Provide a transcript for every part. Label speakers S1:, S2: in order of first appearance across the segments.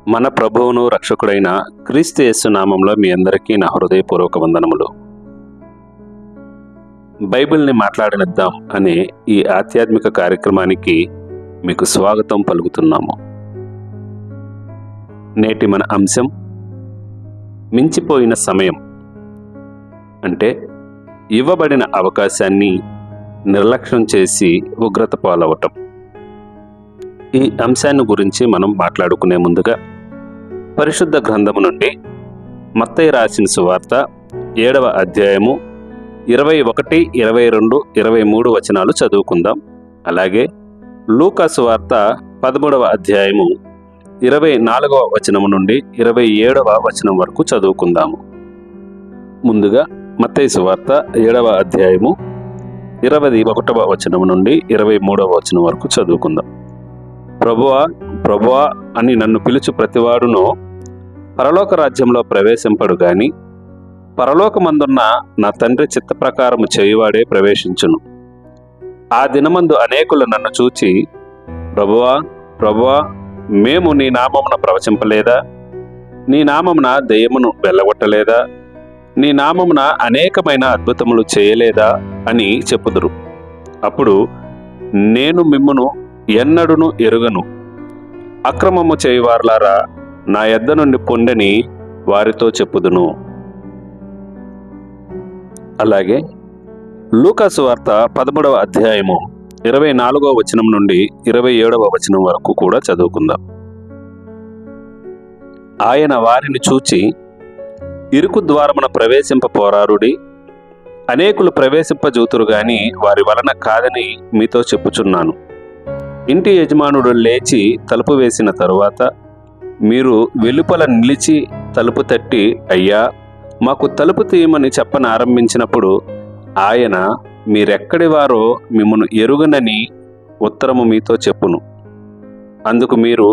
S1: మన ప్రభువును రక్షకుడైన క్రీస్తు యేసు నామంలో మీ అందరికీ నా హృదయపూర్వక వందనములు. బైబిల్ని మాట్లాడనిద్దాం అనే ఈ ఆధ్యాత్మిక కార్యక్రమానికి మీకు స్వాగతం పలుకుతున్నాము. నేటి మన అంశం మించిపోయిన సమయం, అంటే ఇవ్వబడిన అవకాశాన్ని నిర్లక్ష్యం చేసి ఉగ్రత పాలవటం. ఈ అంశాన్ని గురించి మనం మాట్లాడుకునే ముందుగా పరిశుద్ధ గ్రంథము నుండి మత్తయి రాసిన సువార్త 7వ అధ్యాయము 21, 22, 23 వచనాలు చదువుకుందాం. అలాగే లూకా సువార్త 13వ అధ్యాయము 24వ వచనము నుండి 27వ వచనం వరకు చదువుకుందాము. ముందుగా మత్తయి సువార్త 7వ అధ్యాయము 21వ వచనం నుండి 23వ వచనం వరకు చదువుకుందాం. ప్రభువా, ప్రభువా అని నన్ను పిలుచు ప్రతివాడును పరలోక రాజ్యంలో ప్రవేశింపడు గాని పరలోకమందున్న నా తండ్రి చిత్త ప్రకారము చేయువాడే ప్రవేశించును. ఆ దినమందు అనేకులు నన్ను చూచి, ప్రభువా, ప్రభువా, మేము నీ నామమున ప్రవచింపలేదా? నీ నామమున దెయ్యమును వెళ్ళగొట్టలేదా? నీ నామమున అనేకమైన అద్భుతములు చేయలేదా అని చెప్పుదురు. అప్పుడు నేను మిమ్మును ఎన్నడును ఎరుగను, అక్రమము చేయువారులారా నా యొద్ద నుండి పొండని వారితో చెప్పుదును. అలాగే లూకా సువార్త 13వ అధ్యాయము 24వ వచనం నుండి 27వ వచనం వరకు కూడా చదువుకుందాం. ఆయన వారిని చూచి, ఇరుకు ద్వారమున ప్రవేశింప పోరారుడి, అనేకులు ప్రవేశింపజూతురు గాని వారి వలన కాదని మీతో చెప్పుచున్నాను. ఇంటి యజమానుడు లేచి తలుపు వేసిన తరువాత మీరు వెలుపల నిలిచి తలుపు తట్టి, అయ్యా మాకు తలుపు తీయమని చెప్పనారంభించినప్పుడు ఆయన మీరెక్కడి వారో మిమ్మను ఎరుగనని ఉత్తరము మీతో చెప్పును. అందుకు మీరు,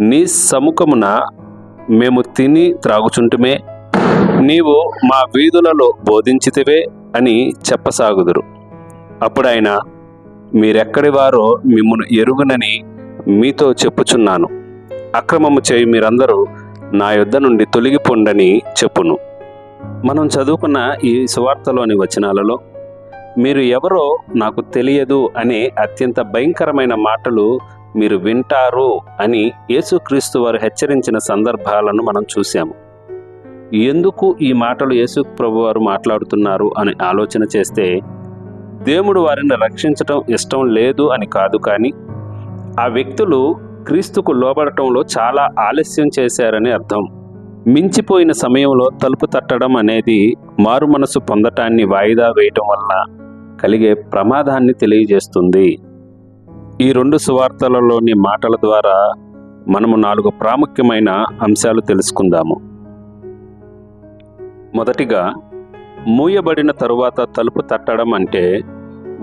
S1: నీ సముఖమున మేము తిని త్రాగుచుంటుమే, నీవు మా వీధులలో బోధించితివే అని చెప్పసాగుదురు. అప్పుడు ఆయన, మీరెక్కడి వారో మిమ్మును ఎరుగునని మీతో చెప్పుచున్నాను, అక్రమము చేయి మీరందరూ నా యొద్ద నుండి తొలగిపోండని చెప్పును. మనం చదువుకున్న ఈ సువార్తలోని వచనాలలో మీరు ఎవరో నాకు తెలియదు అనే అత్యంత భయంకరమైన మాటలు మీరు వింటారు అని యేసుక్రీస్తు వారు హెచ్చరించిన సందర్భాలను మనం చూసాము. ఎందుకు ఈ మాటలు యేసు ప్రభు వారు మాట్లాడుతున్నారు అని ఆలోచన చేస్తే, దేవుడు వారిని రక్షించటం ఇష్టం లేదు అని కాదు, కానీ ఆ వ్యక్తులు క్రీస్తుకు లోబడటంలో చాలా ఆలస్యం చేశారని అర్థం. మించిపోయిన సమయంలో తలుపు తట్టడం అనేది మారు మనసు పొందటాన్ని వాయిదా వేయటం వల్ల కలిగే ప్రమాదాన్ని తెలియజేస్తుంది. ఈ 2 సువార్తలలోని మాటల ద్వారా మనము 4 ప్రాముఖ్యమైన అంశాలు తెలుసుకుందాము. మొదటిగా, మూయబడిన తరువాత తలుపు తట్టడం అంటే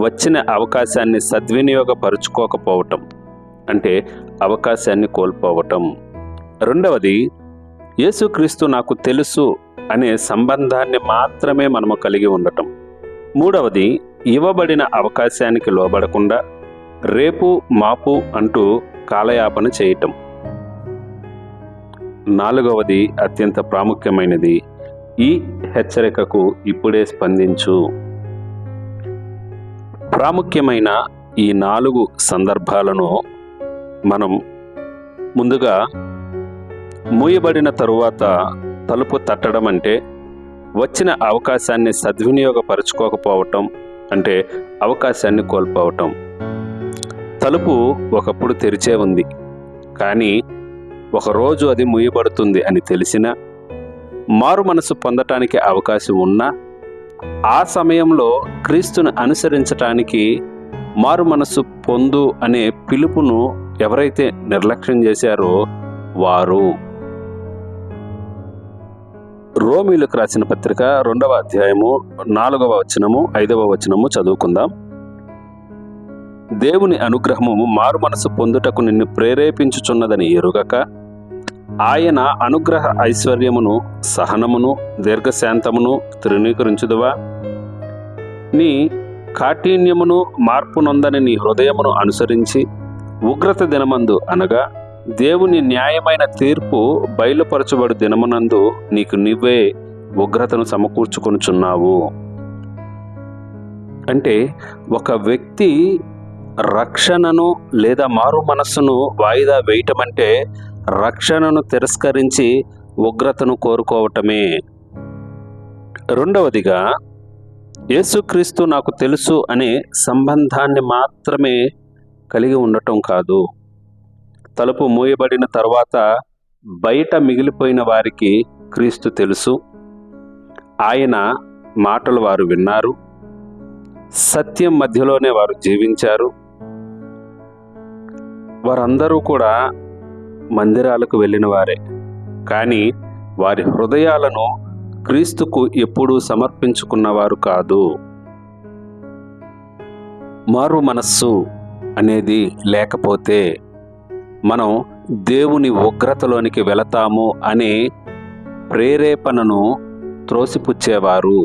S1: వచ్చిన అవకాశాన్ని సద్వినియోగపరుచుకోకపోవటం, అంటే అవకాశాన్ని కోల్పోవటం. రెండవది, యేసుక్రీస్తు నాకు తెలుసు అనే సంబంధాన్ని మాత్రమే మనము కలిగి ఉండటం. మూడవది, ఇవ్వబడిన అవకాశానికి లోబడకుండా రేపు మాపు అంటూ కాలయాపన చేయటం. నాలుగవది, అత్యంత ప్రాముఖ్యమైనది, ఈ హెచ్చరికకు ఇప్పుడే స్పందించు. ప్రాముఖ్యమైన ఈ 4 సందర్భాలను మనం ముందుగా, మూయబడిన తరువాత తలుపు తట్టడం అంటే వచ్చిన అవకాశాన్ని సద్వినియోగపరచుకోకపోవటం, అంటే అవకాశాన్ని కోల్పోవటం. తలుపు ఒకప్పుడు తెరిచే ఉంది, కానీ ఒకరోజు అది మూయబడుతుంది అని తెలిసినా, మారు మనసు పొందటానికి అవకాశం ఉన్నా, ఆ సమయంలో క్రీస్తును అనుసరించటానికి మారు మనసు పొందు అనే పిలుపును ఎవరైతే నిర్లక్ష్యం చేశారో వారు. రోమీయులకు రాసిన పత్రిక 2వ అధ్యాయము 4వ వచనము 5వ వచనము చదువుకుందాం. దేవుని అనుగ్రహము మారు మనసు పొందుటకు నిన్ను ప్రేరేపించుచున్నదని ఎరుగక, ఆయన అనుగ్రహ ఐశ్వర్యమును, సహనమును, దీర్ఘశాంతమును తృణీకరించుదువా? నీ కాఠిన్యమును మార్పు నొందని నీ హృదయమును అనుసరించి ఉగ్రత దినమందు అనగా దేవుని న్యాయమైన తీర్పు బయలుపరచబడు దినమునందు నీకు నువ్వే ఉగ్రతను సమకూర్చుకొనుచున్నావు. అంటే ఒక వ్యక్తి రక్షణను లేదా మారు మనస్సును వాయిదా వేయటం అంటే రక్షణను తిరస్కరించి ఉగ్రతను కోరుకోవటమే. రెండవదిగా, యేసుక్రీస్తు నాకు తెలుసు అనే సంబంధాన్ని మాత్రమే కలిగి ఉండటం కాదు. తలుపు మూయబడిన తర్వాత బయట మిగిలిపోయిన వారికి క్రీస్తు తెలుసు. ఆయన మాటలు వారు విన్నారు. సత్యం మధ్యలోనే వారు జీవించారు. వారందరూ కూడా మందిరాలకు వెళ్ళిన వారే, కానీ వారి హృదయాలను క్రీస్తుకు ఎప్పుడూ సమర్పించుకున్నవారు కాదు. మారు మనస్సు అనేది లేకపోతే మనం దేవుని ఉగ్రతలోనికి వెళతాము అనే ప్రేరేపణను త్రోసిపుచ్చేవారు.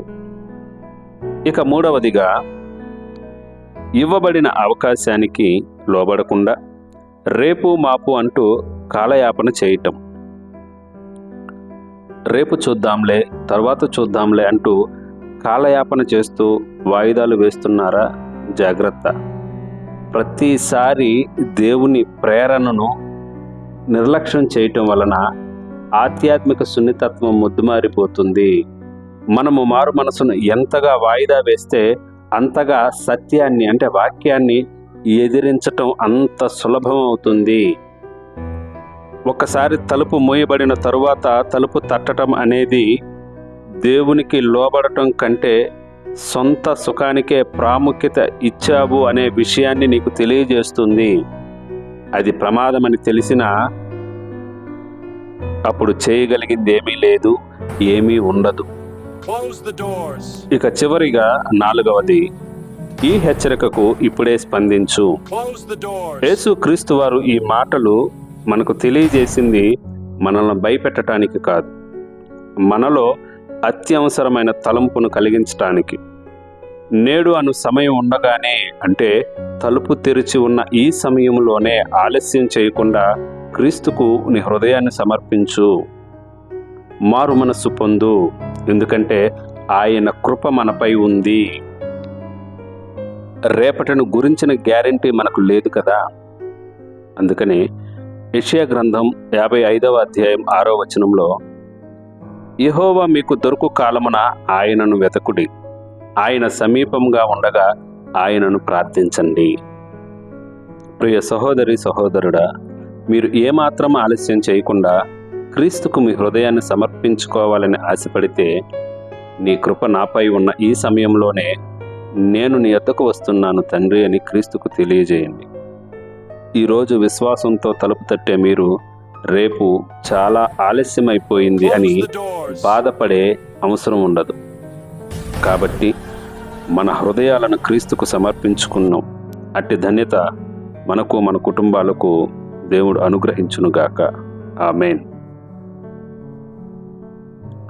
S1: ఇక మూడవదిగా, ఇవ్వబడిన అవకాశానికి లోబడకుండా రేపు మాపు అంటూ కాలయాపన చేయటం. రేపు చూద్దాంలే, తర్వాత చూద్దాంలే అంటూ కాలయాపన చేస్తూ వాయిదాలు వేస్తున్నారా? జాగ్రత్త. ప్రతిసారి దేవుని ప్రేరణను నిర్లక్ష్యం చేయటం వలన ఆధ్యాత్మిక సున్నితత్వం ముద్దుమారిపోతుంది. మనము మారు మనసును ఎంతగా వాయిదా వేస్తే అంతగా సత్యాన్ని అంటే వాక్యాన్ని ఎదిరించటం అంత సులభం అవుతుంది. ఒకసారి తలుపు మూయబడిన తరువాత తలుపు తట్టడం అనేది దేవునికి లోబడటం కంటే సొంత సుఖానికే ప్రాముఖ్యత ఇచ్చావు అనే విషయాన్ని నీకు తెలియజేస్తుంది. అది ప్రమాదమని తెలిసినా అప్పుడు చేయగలిగింది ఏమీ లేదు, ఏమీ ఉండదు. ఇక చివరిగా నాలుగవది, ఈ హెచ్చరికకు ఇప్పుడే స్పందించు. యేసుక్రీస్తు వారు ఈ మాటలు మనకు తెలియజేసింది మనల్ని భయపెట్టడానికి కాదు, మనలో అత్యవసరమైన తలంపును కలిగించటానికి. నేడు అను సమయం ఉండగానే, అంటే తలుపు తెరిచి ఉన్న ఈ సమయంలోనే ఆలస్యం చేయకుండా క్రీస్తుకు నీ హృదయాన్ని సమర్పించు. మారు మనస్సు పొందు, ఎందుకంటే ఆయన కృప మనపై ఉంది. రేపటిని గురించిన గ్యారెంటీ మనకు లేదు కదా. అందుకని యెషయా గ్రంథం 55వ అధ్యాయం 6వ వచనంలో, యెహోవా మీకు దొరుకు కాలమున ఆయనను వెతకుడి, ఆయన సమీపంగా ఉండగా ఆయనను ప్రార్థించండి. ప్రియ సహోదరి సహోదరుడా, మీరు ఏమాత్రం ఆలస్యం చేయకుండా క్రీస్తుకు మీ హృదయాన్ని సమర్పించుకోవాలని ఆశపడితే, నీ కృప నాపై ఉన్న ఈ సమయంలోనే నేను నీ యొద్దకు వస్తున్నాను తండ్రి అని క్రీస్తుకు తెలియజేయండి. ఈరోజు విశ్వాసంతో తలుపు తట్టే మీరు రేపు చాలా ఆలస్యమైపోయింది అని బాధపడే అవసరం ఉండదు. కాబట్టి మన హృదయాలను క్రీస్తుకు సమర్పించుకున్నాం. అట్టి ధన్యత మనకు, మన కుటుంబాలకు దేవుడు అనుగ్రహించునుగాక. ఆమేన్.